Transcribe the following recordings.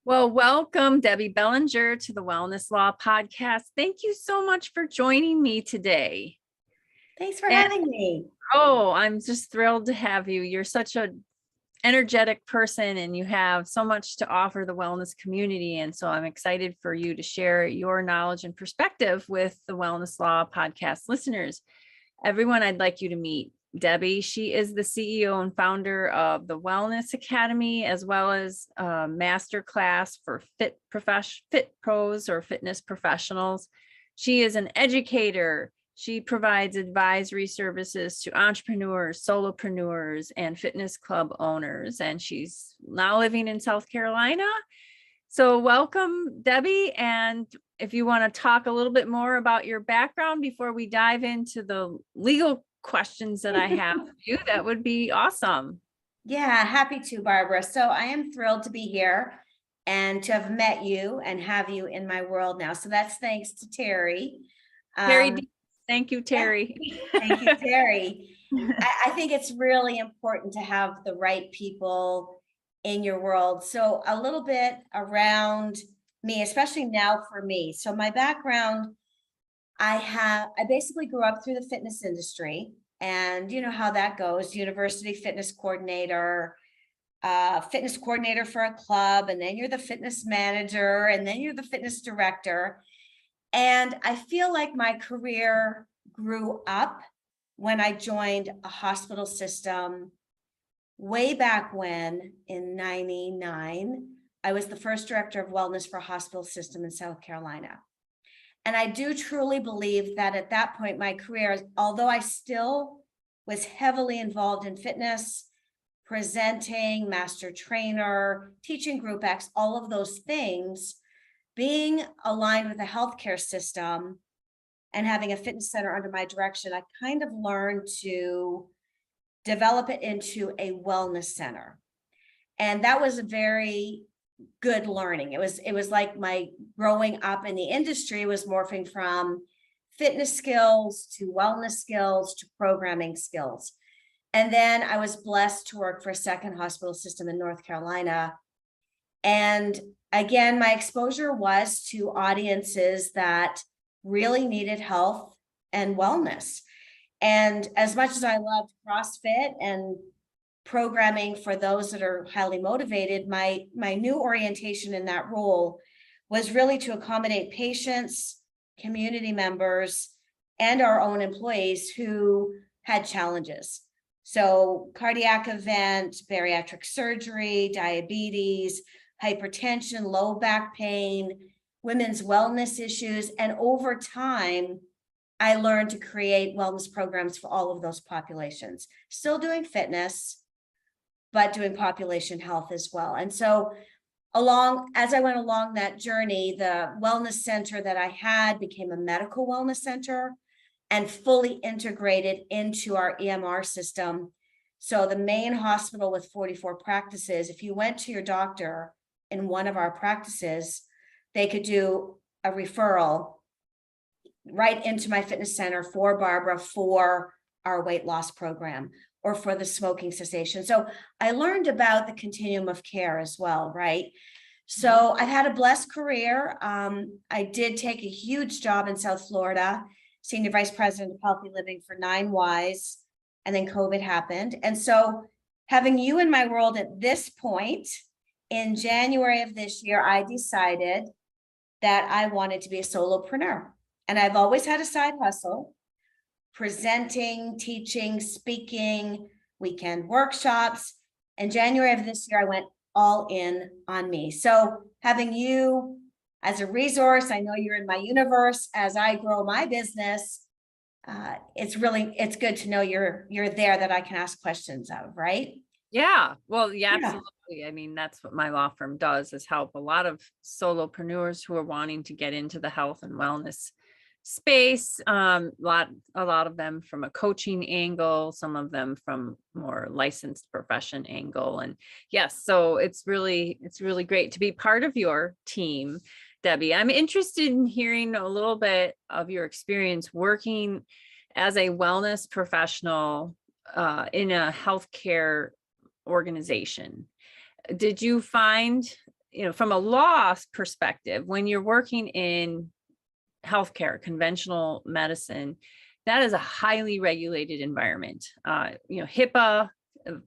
Well, welcome, Debbie Bellenger, to the Wellness Law Podcast. Thank you so much for joining me today. Thanks for And- having me. Oh, I'm just thrilled to have you. You're such an energetic person and you have so much to offer the wellness community. And so I'm excited for you to share your knowledge and perspective with the Wellness Law Podcast listeners. Everyone, I'd like you to meet Debbie. She is the CEO and founder of the Wellness Academy, as well as a master class for fit pros or fitness professionals. She is an educator. She provides advisory services to entrepreneurs, solopreneurs, and fitness club owners. And she's now living in South Carolina. So welcome, Debbie. And if you want to talk a little bit more about your background before we dive into the legal questions that I have for you, that would be awesome. Yeah, happy to, Barbara. So I am thrilled to be here and to have met you and have you in my world now. So that's thanks to Terry. Terry, thank you, Terry. Thank you, Terry. I think it's really important to have the right people in your world. So a little bit around me, especially now for me. So my background, I basically grew up through the fitness industry, and you know how that goes. University fitness coordinator for a club, and then you're the fitness manager, and then you're the fitness director. And I feel like my career grew up when I joined a hospital system way back when in 99. I was the first director of wellness for a hospital system in South Carolina. And I do truly believe that at that point, my career, although I still was heavily involved in fitness, presenting, master trainer, teaching Group X, all of those things, being aligned with the healthcare system and having a fitness center under my direction, I kind of learned to develop it into a wellness center. And that was a very good learning. It was like my growing up in the industry was morphing from fitness skills to wellness skills to programming skills. And then I was blessed to work for a second hospital system in North Carolina. And again, my exposure was to audiences that really needed health and wellness. And as much as I loved CrossFit and programming for those that are highly motivated, my new orientation in that role was really to accommodate patients, community members, and our own employees who had challenges. So cardiac event, bariatric surgery, diabetes, hypertension, low back pain, women's wellness issues. And over time, I learned to create wellness programs for all of those populations, still doing fitness, but doing population health as well. And so as I went along that journey, the wellness center that I had became a medical wellness center and fully integrated into our EMR system. So the main hospital with 44 practices, if you went to your doctor in one of our practices, they could do a referral right into my fitness center for Barbara for our weight loss program or for the smoking cessation. So I learned about the continuum of care as well, right? So I've had a blessed career. I did take a huge job in South Florida, Senior Vice President of Healthy Living for 9Ys, and then COVID happened. And so having you in my world at this point, in January of this year, I decided that I wanted to be a solopreneur. And I've always had a side hustle, presenting, teaching, speaking, weekend workshops. In January of this year, I went all in on me. So having you as a resource, I know you're in my universe as I grow my business. It's good to know you're there that I can ask questions of, right? Yeah, well, yeah, absolutely. I mean, that's what my law firm does, is help a lot of solopreneurs who are wanting to get into the health and wellness space. A lot of them from a coaching angle, some of them from more licensed profession angle. And yes, so it's really great to be part of your team, Debbie. I'm interested in hearing a little bit of your experience working as a wellness professional in a healthcare organization. Did you find from a law perspective, when you're working in healthcare, conventional medicine, that is a highly regulated environment. HIPAA,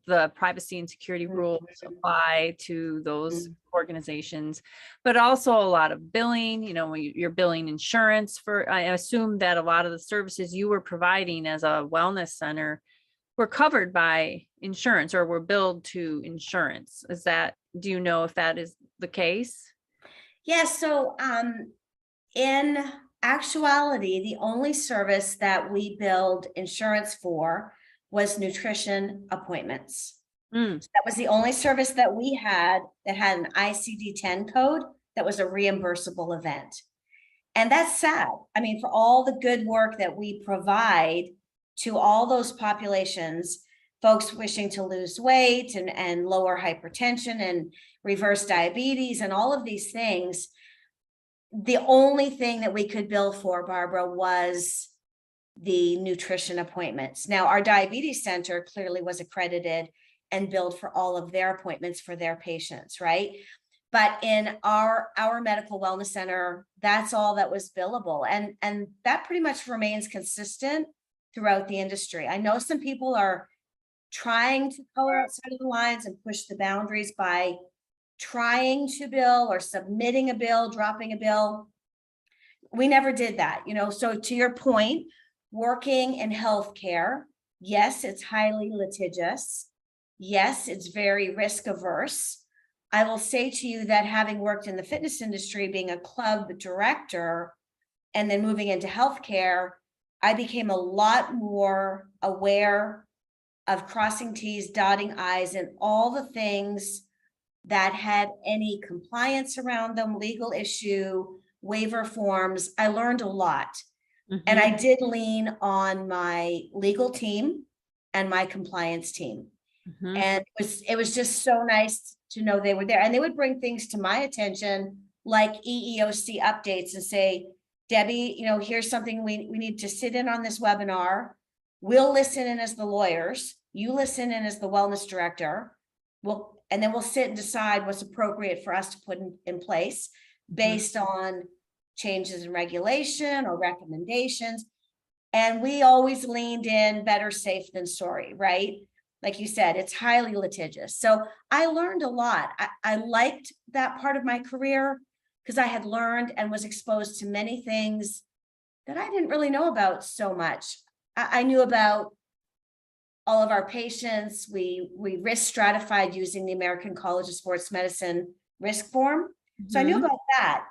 the privacy and security rules apply to those organizations, but also a lot of billing, when you're billing insurance for, I assume that a lot of the services you were providing as a wellness center were covered by insurance or were billed to insurance. Do you know if that is the case? Yeah, so in actuality, the only service that we billed insurance for was nutrition appointments. That was the only service that we had that had an ICD-10 code that was a reimbursable event. And that's sad. I mean, for all the good work that we provide to all those populations, folks wishing to lose weight and lower hypertension and reverse diabetes and all of these things, the only thing that we could bill for, Barbara, was the nutrition appointments. Now, our diabetes center clearly was accredited and billed for all of their appointments for their patients, right? But in our medical wellness center, that's all that was billable. And that pretty much remains consistent throughout the industry. I know some people are trying to color outside of the lines and push the boundaries by trying to bill or submitting a bill, dropping a bill. We never did that, So to your point, working in healthcare, yes, it's highly litigious. Yes, it's very risk averse. I will say to you that having worked in the fitness industry, being a club director, and then moving into healthcare, I became a lot more aware of crossing T's, dotting I's, and all the things that had any compliance around them, legal issue, waiver forms. I learned a lot. And I did lean on my legal team and my compliance team. And it was just so nice to know they were there. And they would bring things to my attention, like EEOC updates, and say, Debbie, here's something we need to sit in on this webinar. We'll listen in as the lawyers. You listen in as the wellness director. And then we'll sit and decide what's appropriate for us to put in place based on changes in regulation or recommendations. And we always leaned in, better safe than sorry, right? Like you said, it's highly litigious. So I learned a lot. I liked that part of my career because I had learned and was exposed to many things that I didn't really know about so much. I knew about all of our patients. We risk stratified using the American College of Sports Medicine risk form. So I knew about that.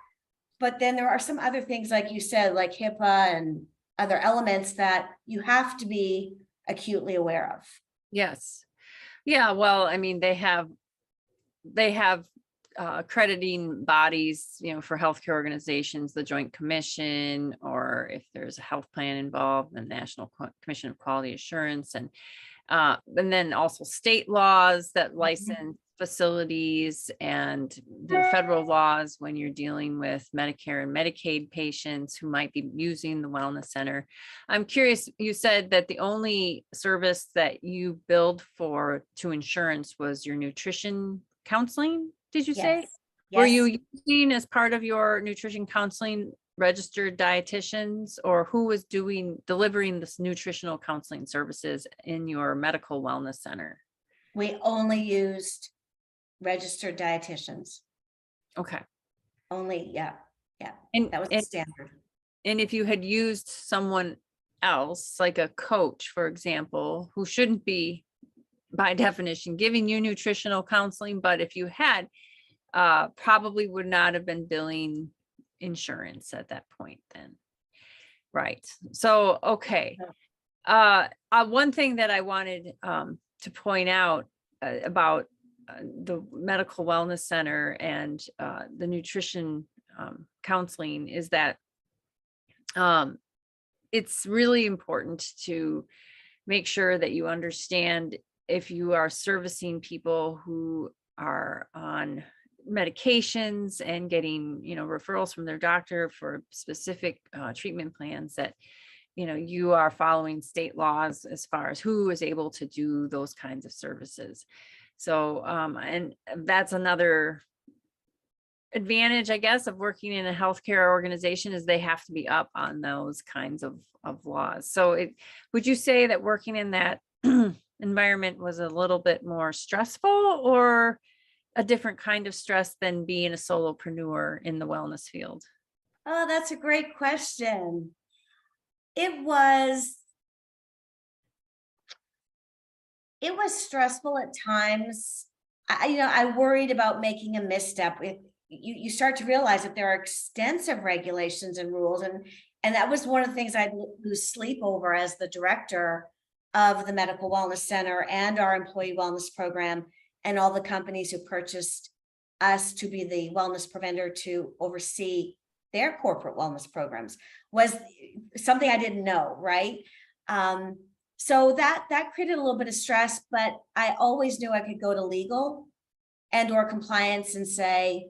But then there are some other things, like you said, like HIPAA and other elements that you have to be acutely aware of. Yes. Yeah. Well, I mean, they have accrediting bodies, for healthcare organizations, the Joint Commission, or if there's a health plan involved, the National Commission of Quality Assurance, and then also state laws that license facilities, and the federal laws when you're dealing with Medicare and Medicaid patients who might be using the wellness center. I'm curious, you said that the only service that you billed for to insurance was your nutrition counseling, did you say? Yes. Were you using, as part of your nutrition counseling, registered dietitians, or who was delivering this nutritional counseling services in your medical wellness center? We only used registered dietitians. Okay. Only, yeah. And that was the standard. And if you had used someone else, like a coach, for example, who shouldn't be by definition giving you nutritional counseling, but if you had, probably would not have been billing insurance at that point then. Right. So, okay. One thing that I wanted to point out about the medical wellness center and the nutrition counseling is that it's really important to make sure that you understand if you are servicing people who are on medications and getting, referrals from their doctor for specific treatment plans, that, you are following state laws as far as who is able to do those kinds of services. So, and that's another advantage, I guess, of working in a healthcare organization is they have to be up on those kinds of laws. So would you say that working in that environment was a little bit more stressful, or a different kind of stress than being a solopreneur in the wellness field? Oh, that's a great question. It was stressful at times. I worried about making a misstep. You start to realize that there are extensive regulations and rules, and that was one of the things I'd lose sleep over as the director of the Medical Wellness Center and our employee wellness program, and all the companies who purchased us to be the wellness provider to oversee their corporate wellness programs, was something I didn't know, right? So that created a little bit of stress, but I always knew I could go to legal and or compliance and say,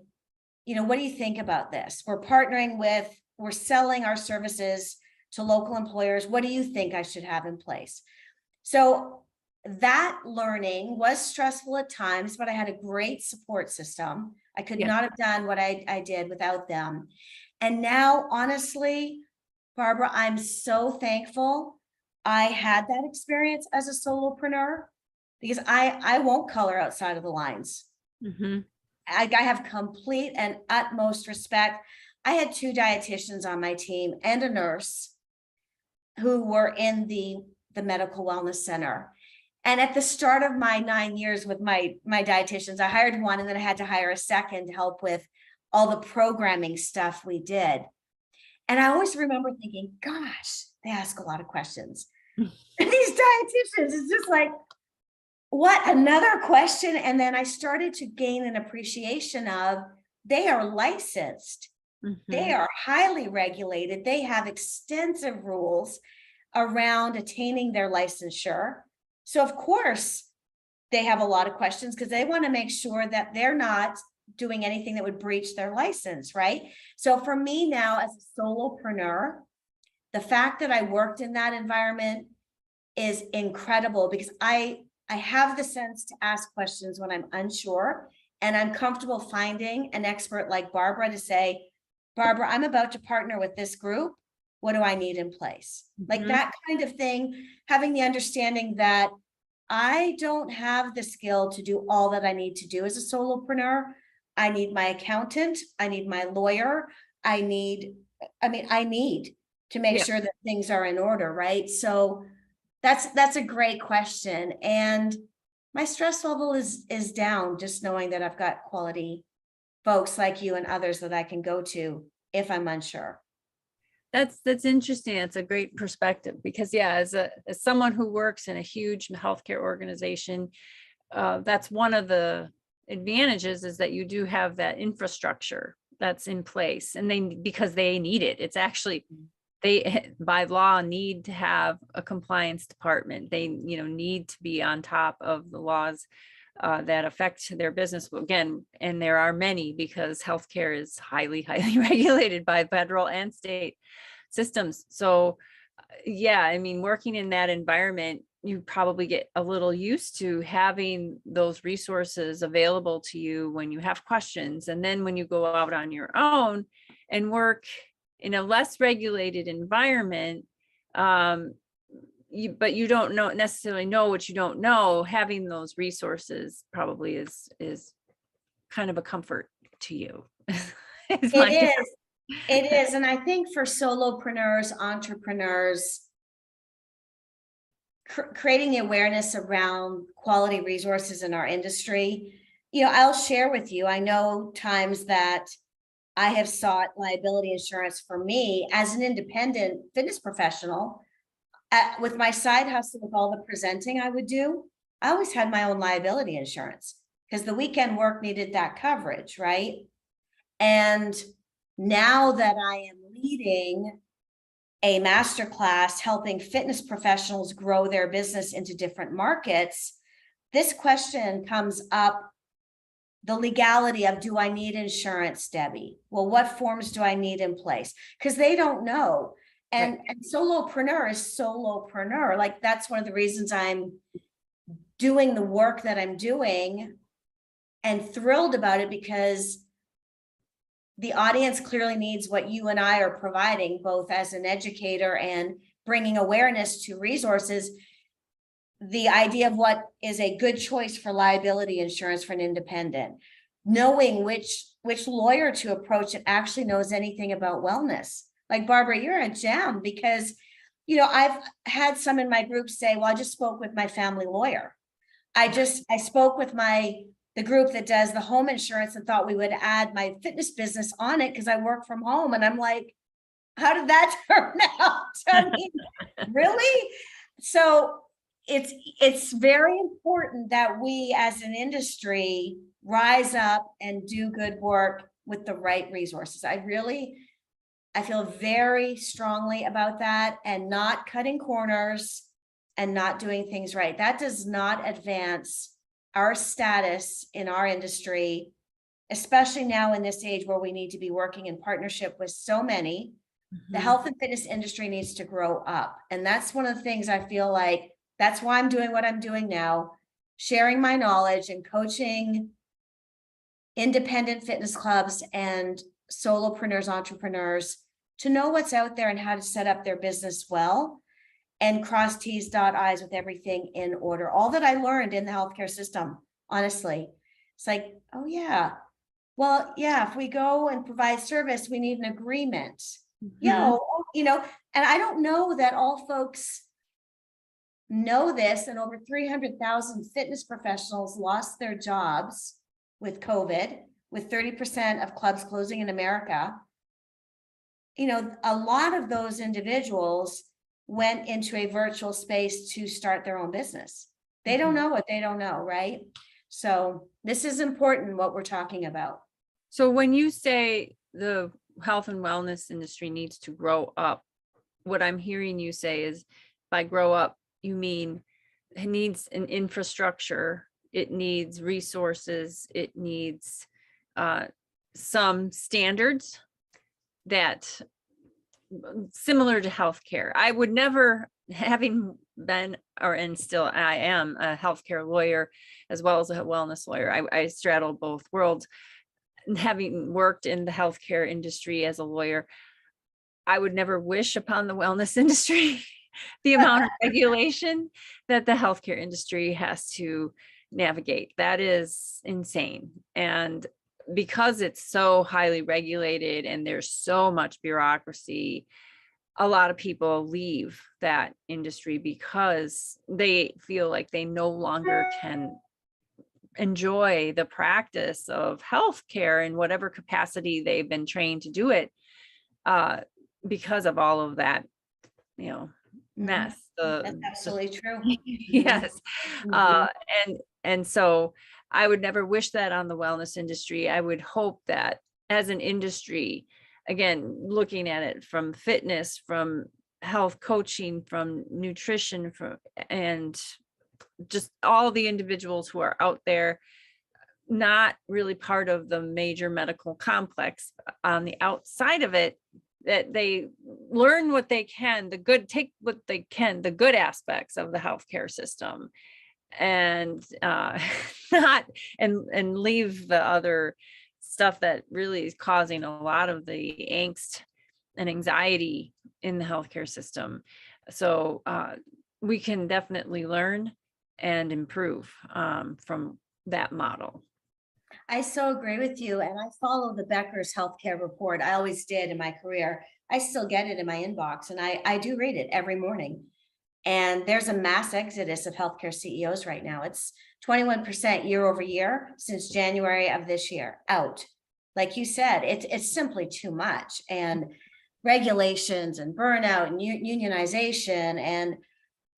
what do you think about this? We're selling our services to local employers. What do you think I should have in place? So that learning was stressful at times, but I had a great support system. I could not have done what I did without them. And now, honestly, Barbara, I'm so thankful I had that experience as a solopreneur, because I won't color outside of the lines. Mm-hmm. I have complete and utmost respect. I had 2 dietitians on my team and a nurse who were in the Medical Wellness Center. And at the start of my 9 years with my dietitians, I hired one, and then I had to hire a second to help with all the programming stuff we did. And I always remember thinking, gosh, they ask a lot of questions. And these dietitians, it's just like, what, another question? And then I started to gain an appreciation of, they are licensed. Mm-hmm. They are highly regulated. They have extensive rules around attaining their licensure. So of course, they have a lot of questions because they want to make sure that they're not doing anything that would breach their license, right? So for me now, as a solopreneur, the fact that I worked in that environment is incredible, because I have the sense to ask questions when I'm unsure, and I'm comfortable finding an expert like Barbara to say, Barbara, I'm about to partner with this group. What do I need in place? Mm-hmm. Like that kind of thing, having the understanding that I don't have the skill to do all that I need to do as a solopreneur. I need my accountant. I need my lawyer. I need to make sure that things are in order, right? So that's a great question. And my stress level is down, just knowing that I've got quality folks like you and others that I can go to if I'm unsure. That's interesting. It's a great perspective, because as someone who works in a huge healthcare organization, that's one of the advantages, is that you do have that infrastructure that's in place, and because they need it. It's actually, they by law need to have a compliance department. They need to be on top of the laws that affect their business again. And there are many, because healthcare is highly regulated by federal and state systems. So working in that environment, you probably get a little used to having those resources available to you when you have questions. And then when you go out on your own and work in a less regulated environment, but you don't necessarily know what you don't know, having those resources probably is kind of a comfort to you. It is. And I think for solopreneurs, entrepreneurs, creating the awareness around quality resources in our industry, I'll share with you, I know times that I have sought liability insurance for me as an independent fitness professional. With my side hustle, with all the presenting I would do, I always had my own liability insurance, because the weekend work needed that coverage, right? And now that I am leading a masterclass helping fitness professionals grow their business into different markets, this question comes up: the legality of, do I need insurance, Debbie? Well, what forms do I need in place? Because they don't know. And solopreneur is solopreneur. Like, that's one of the reasons I'm doing the work that I'm doing and thrilled about it, because the audience clearly needs what you and I are providing, both as an educator and bringing awareness to resources. The idea of what is a good choice for liability insurance for an independent, knowing which lawyer to approach that actually knows anything about wellness. Like Barbara, you're a gem, because, you know, I've had some in my group say, well, I just spoke with my family lawyer. I spoke with the group that does the home insurance and thought we would add my fitness business on it because I work from home. And I'm like, how did that turn out? I mean, really? So it's very important that we as an industry rise up and do good work with the right resources. I feel very strongly about that, and not cutting corners and not doing things right. That does not advance our status in our industry, especially now in this age where we need to be working in partnership with so many. The health and fitness industry needs to grow up. And that's one of the things I feel like, that's why I'm doing what I'm doing now, sharing my knowledge and coaching independent fitness clubs and solopreneurs, entrepreneurs to know what's out there and how to set up their business well and cross T's, dot I's with everything in order. All that I learned in the healthcare system, honestly, it's like, oh yeah, well, yeah, if we go and provide service, we need an agreement. You know, and I don't know that all folks know this, and over 300,000 fitness professionals lost their jobs with COVID, with 30% of clubs closing in America. You know, a lot of those individuals went into a virtual space to start their own business. They don't know what they don't know, right? So this is important, what we're talking about. So when you say the health and wellness industry needs to grow up, what I'm hearing you say is, by grow up, you mean it needs an infrastructure, it needs resources, it needs some standards that similar to healthcare. I would never, having been and still I am a healthcare lawyer as well as a wellness lawyer. I straddle both worlds. And having worked in the healthcare industry as a lawyer, I would never wish upon the wellness industry the amount of regulation that the healthcare industry has to navigate. That is insane. And because it's so highly regulated and there's so much bureaucracy, a lot of people leave that industry because they feel like they no longer can enjoy the practice of healthcare in whatever capacity they've been trained to do it, because of all of that, mess. That's absolutely true. Yes. And so I would never wish that on the wellness industry. I would hope that as an industry, again, looking at it from fitness, from health coaching, from nutrition, and just all the individuals who are out there, not really part of the major medical complex, on the outside of it, that they learn what they can, take what they can, the good aspects of the healthcare system, and not and leave the other stuff that really is causing a lot of the angst and anxiety in the healthcare system. So we can definitely learn and improve from that model. I so agree with you. And I follow the Becker's healthcare report. I always did in my career. I still get it in my inbox, and I do read it every morning. And there's a mass exodus of healthcare CEOs right now. It's 21% year over year since January of this year out. Like you said, it's simply too much. And regulations and burnout and unionization, and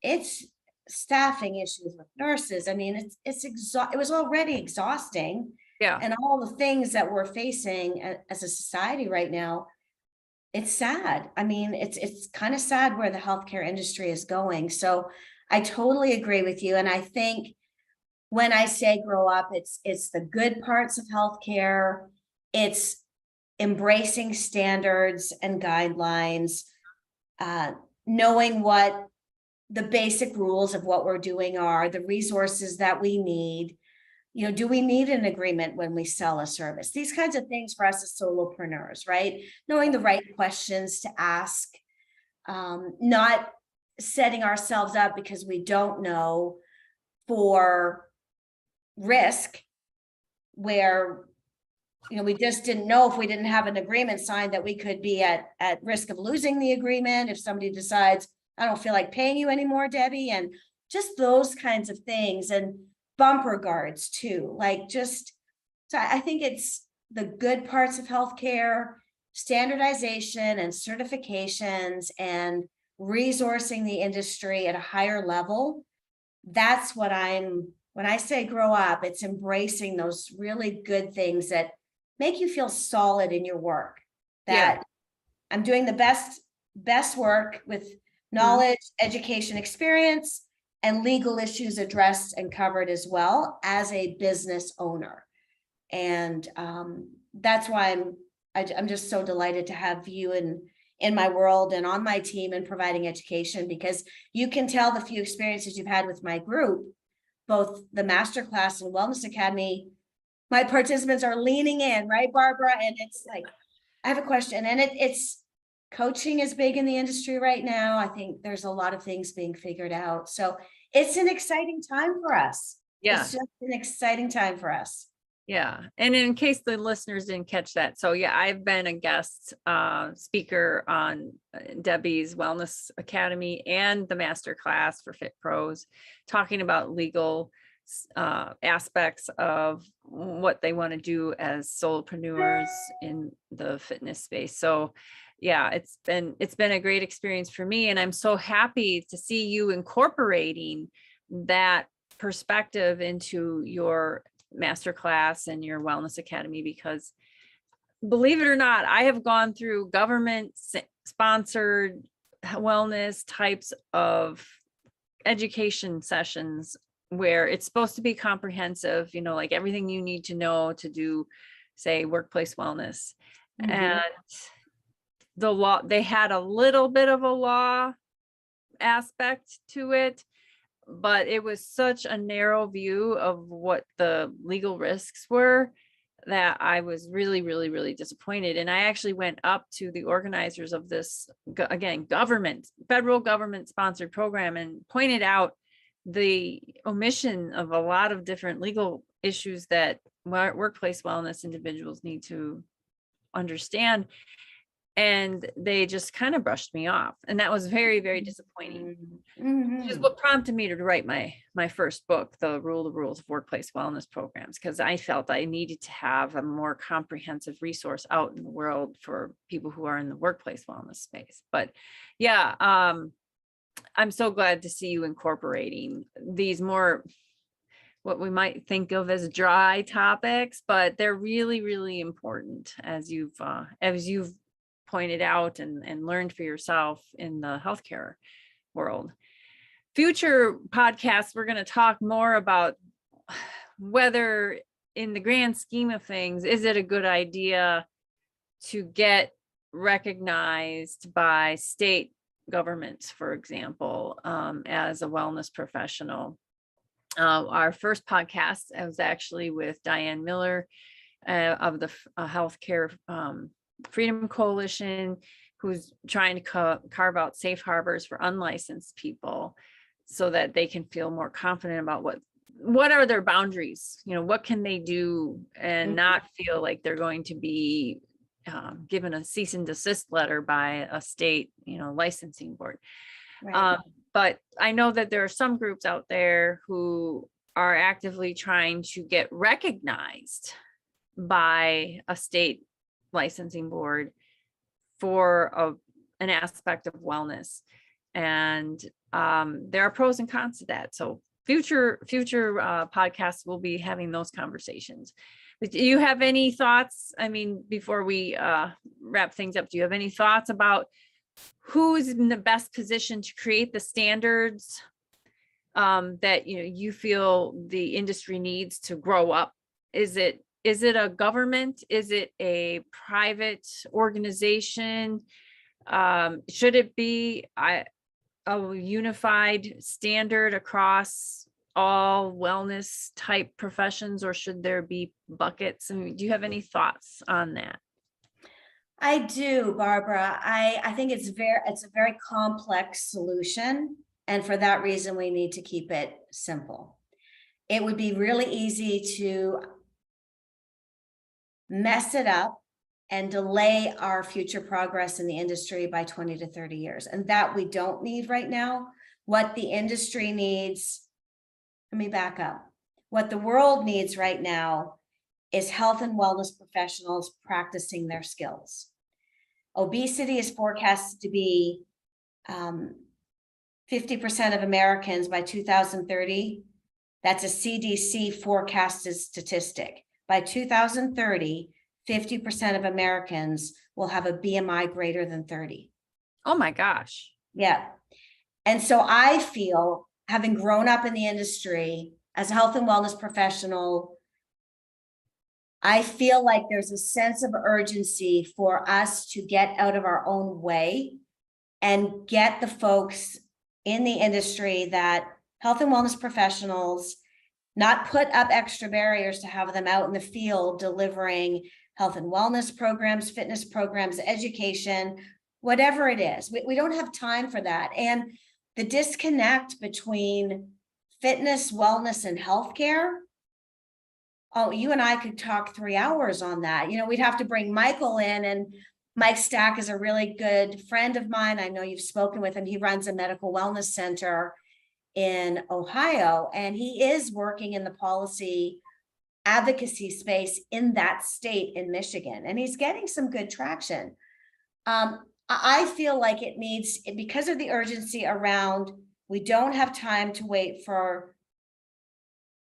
it's staffing issues with nurses. I mean, it was already exhausting. Yeah. And all the things that we're facing as a society right now, it's sad. I mean, it's kind of sad where the healthcare industry is going. So I totally agree with you. And I think when I say grow up, it's the good parts of healthcare. It's embracing standards and guidelines, knowing what the basic rules of what we're doing are, the resources that we need, do we need an agreement when we sell a service? These kinds of things for us as solopreneurs, right? Knowing the right questions to ask, not setting ourselves up because we don't know for risk where, we just didn't know if we didn't have an agreement signed that we could be at risk of losing the agreement if somebody decides, I don't feel like paying you anymore, Debbie, and just those kinds of things, and bumper guards too. So I think it's the good parts of healthcare, standardization and certifications and resourcing the industry at a higher level. That's what when I say grow up, it's embracing those really good things that make you feel solid in your work, that I'm doing the best work with knowledge, education, experience, and legal issues addressed and covered as well as a business owner. And that's why I'm just so delighted to have you in my world and on my team and providing education, because you can tell the few experiences you've had with my group, both the masterclass and wellness academy, my participants are leaning in, right, Barbara? And it's like, I have a question, and it's coaching is big in the industry right now. I think there's a lot of things being figured out. So it's an exciting time for us. Yeah. It's just an exciting time for us. Yeah. And in case the listeners didn't catch that. So yeah, I've been a guest speaker on Debbie's Wellness Academy and the masterclass for Fit Pros, talking about legal aspects of what they want to do as solopreneurs in the fitness space. So yeah, it's been a great experience for me. And I'm so happy to see you incorporating that perspective into your masterclass and your wellness academy, because believe it or not, I have gone through government sponsored wellness types of education sessions where it's supposed to be comprehensive, like everything you need to know to do, say, workplace wellness. And the law, they had a little bit of a law aspect to it, but it was such a narrow view of what the legal risks were that I was really, really, really disappointed. And I actually went up to the organizers of this, again, federal government sponsored program, and pointed out the omission of a lot of different legal issues that workplace wellness individuals need to understand. And they just kind of brushed me off. And that was very, very disappointing. Which is what prompted me to write my first book, The Rules of Workplace Wellness Programs, because I felt I needed to have a more comprehensive resource out in the world for people who are in the workplace wellness space. But yeah, I'm so glad to see you incorporating these more, what we might think of as dry topics, but they're really, really important, as you've pointed out and learned for yourself in the healthcare world. Future podcasts, we're going to talk more about whether, in the grand scheme of things, is it a good idea to get recognized by state governments, for example, as a wellness professional. Our first podcast was actually with Diane Miller of the Healthcare Freedom Coalition, who's trying to carve out safe harbors for unlicensed people so that they can feel more confident about what are their boundaries, what can they do, and not feel like they're going to be given a cease and desist letter by a state, licensing board. Right. But I know that there are some groups out there who are actively trying to get recognized by a state licensing board for an aspect of wellness. And there are pros and cons to that. So future podcasts will be having those conversations. But do you have any thoughts? I mean, before we wrap things up, do you have any thoughts about who's in the best position to create the standards that you feel the industry needs to grow up? Is it a government? Is it a private organization? Should it be a unified standard across all wellness type professions, or should there be buckets? I mean, do you have any thoughts on that? I do, Barbara. I think it's a very complex solution. And for that reason, we need to keep it simple. It would be really easy to mess it up and delay our future progress in the industry by 20 to 30 years. And that we don't need right now. What the industry needs, let me back up. What the world needs right now is health and wellness professionals practicing their skills. Obesity is forecasted to be 50% of Americans by 2030. That's a CDC forecasted statistic. By 2030, 50% of Americans will have a BMI greater than 30. Oh my gosh. Yeah. And so I feel, having grown up in the industry as a health and wellness professional, I feel like there's a sense of urgency for us to get out of our own way and get the folks in the industry that health and wellness professionals, not put up extra barriers to have them out in the field delivering health and wellness programs, fitness programs, education, whatever it is. We don't have time for that. And the disconnect between fitness, wellness, and healthcare, oh, you and I could talk 3 hours on that. You know, we'd have to bring Michael in, and Mike Stack is a really good friend of mine. I know you've spoken with him. He runs a medical wellness center in Ohio, and he is working in the policy advocacy space in that state in Michigan, and he's getting some good traction. I feel like it needs, because of the urgency around, we don't have time to wait for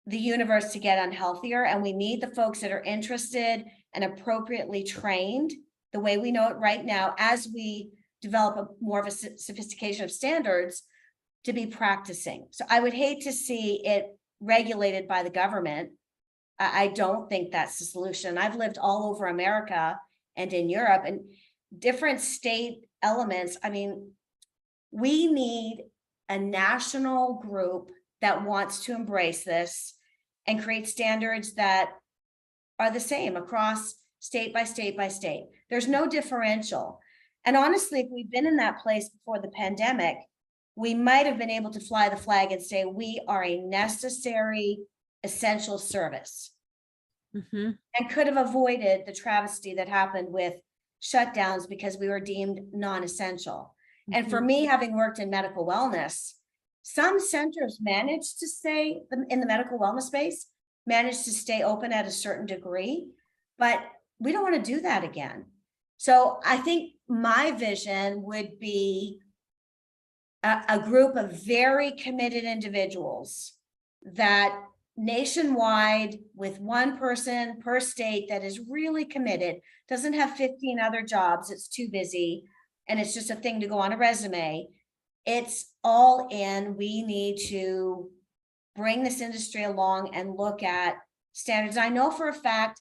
the universe to get unhealthier, and we need the folks that are interested and appropriately trained the way we know it right now, as we develop more of a sophistication of standards, to be practicing. So I would hate to see it regulated by the government. I don't think that's the solution. I've lived all over America and in Europe, and different state elements. I mean, we need a national group that wants to embrace this and create standards that are the same across state by state by state. There's no differential. And honestly, if we'd been in that place before the pandemic, we might have been able to fly the flag and say we are a necessary, essential service, and could have avoided the travesty that happened with shutdowns because we were deemed non-essential. And for me, having worked in medical wellness, some centers managed to stay in the medical wellness space, managed to stay open at a certain degree, but we don't want to do that again. So I think my vision would be a group of very committed individuals that nationwide, with one person per state that is really committed, doesn't have 15 other jobs, it's too busy, and it's just a thing to go on a resume. It's all in. We need to bring this industry along and look at standards. I know for a fact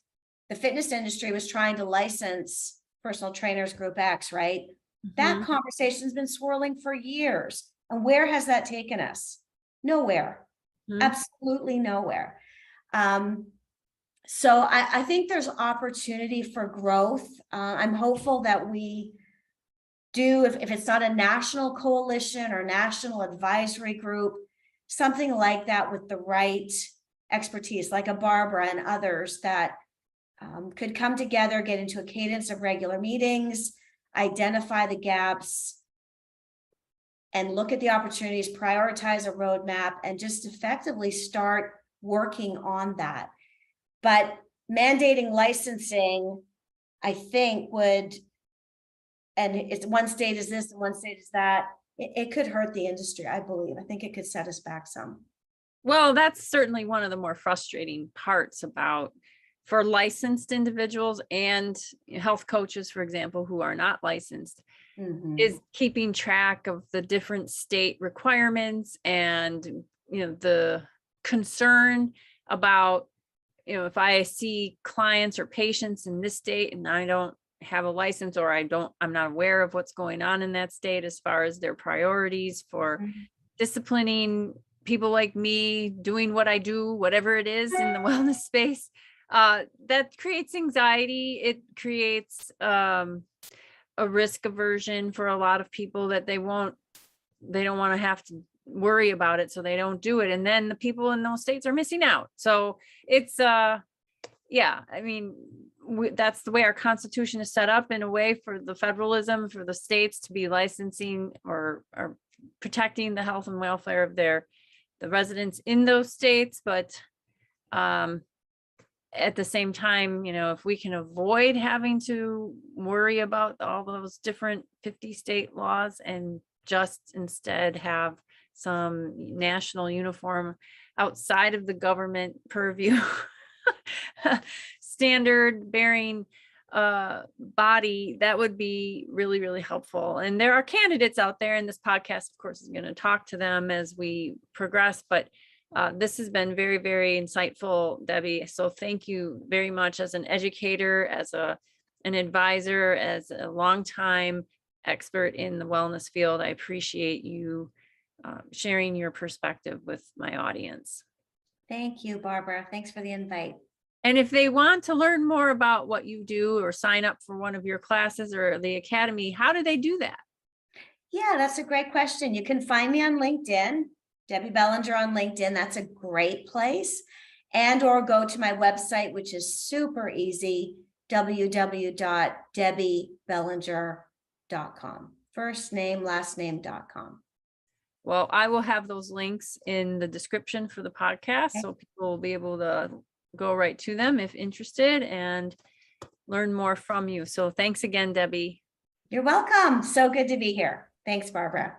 the fitness industry was trying to license personal trainers Group X, right? That conversation's been swirling for years. And where has that taken us? Nowhere. Absolutely nowhere. So I think there's opportunity for growth. I'm hopeful that we do, if it's not a national coalition or national advisory group, something like that with the right expertise, like a Barbara and others that could come together, get into a cadence of regular meetings, identify the gaps, and look at the opportunities, prioritize a roadmap, and just effectively start working on that. But mandating licensing, I think would, and it's one state is this and one state is that, it could hurt the industry, I believe. I think it could set us back some. Well, that's certainly one of the more frustrating parts about, for licensed individuals and health coaches, for example, who are not licensed, is keeping track of the different state requirements and, the concern about, if I see clients or patients in this state and I don't have a license, or I'm not aware of what's going on in that state as far as their priorities for disciplining people like me doing what I do, whatever it is in the wellness space, that creates anxiety. It creates a risk aversion for a lot of people that they don't want to have to worry about it, so they don't do it. And then the people in those states are missing out. So it's yeah, I mean, that's the way our Constitution is set up, in a way, for the federalism, for the states to be licensing or protecting the health and welfare of the residents in those states. But at the same time, if we can avoid having to worry about all those different 50 state laws and just instead have some national uniform outside of the government purview standard bearing body, that would be really, really helpful. And there are candidates out there, and this podcast, of course, is going to talk to them as we progress. But this has been very, very insightful, Debbie. So thank you very much, as an educator, as an advisor, as a longtime expert in the wellness field. I appreciate you sharing your perspective with my audience. Thank you, Barbara. Thanks for the invite. And if they want to learn more about what you do or sign up for one of your classes or the academy, how do they do that? Yeah, that's a great question. You can find me on LinkedIn, Debbie Bellenger on LinkedIn. That's a great place. And or go to my website, which is super easy, www.debbiebellenger.com. First name, last name.com. Well, I will have those links in the description for the podcast, so people will be able to go right to them if interested and learn more from you. So thanks again, Debbie. You're welcome. So good to be here. Thanks, Barbara.